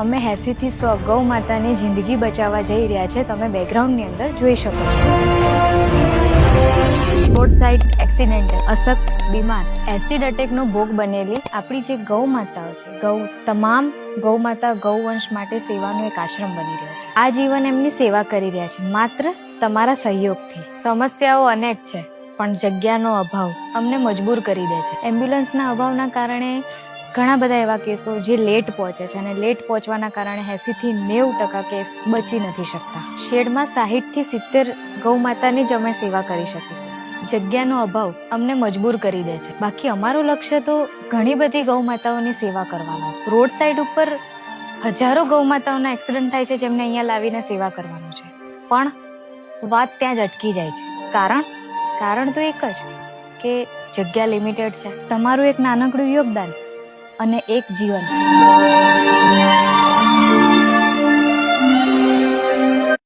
અમે 80 થી 100 ગૌ માતાની જિંદગી બચાવવા જઈ રહ્યા છે. તમે બેકગ્રાઉન્ડની અંદર જોઈ શકો છો. રોડ સાઇડ એક્સિડન્ટ, અશક્ત, બીમાર, એસિડ અટેકનો ભોગ બનેલી આપણી જે ગૌ માતાઓ છે, તમામ ગૌ માતા ગૌવંશ માટે સેવાનો એક આશ્રમ બની રહ્યો છે. આ જીવન એમની સેવા કરી રહ્યા છે માત્ર તમારા સહયોગથી. સમસ્યાઓ અનેક છે પણ જગ્યાનો અભાવ અમને મજબૂર કરી દે છે. એમ્બ્યુલન્સના અભાવના કારણે ઘણા બધા એવા કેસો જે લેટ પહોંચે છે અને લેટ પહોંચવાના કારણે 80 થી 90% કેસ બચી નથી શકતા. શેડમાં 60 થી 70 ગૌ માતાની જ અમે સેવા કરી શકીશું. જગ્યાનો અભાવ અમને મજબૂર કરી દે છે. બાકી અમારું લક્ષ્ય તો ઘણી બધી ગૌ માતાઓની સેવા કરવાનું. રોડ સાઈડ ઉપર હજારો ગૌ માતાઓના એક્સિડન્ટ થાય છે જેમને અહીંયા લાવીને સેવા કરવાનું છે, પણ વાત ત્યાં જ અટકી જાય છે. કારણ તો એક જ કે જગ્યા લિમિટેડ છે. તમારું એક નાનકડું યોગદાન અને એક જીવન.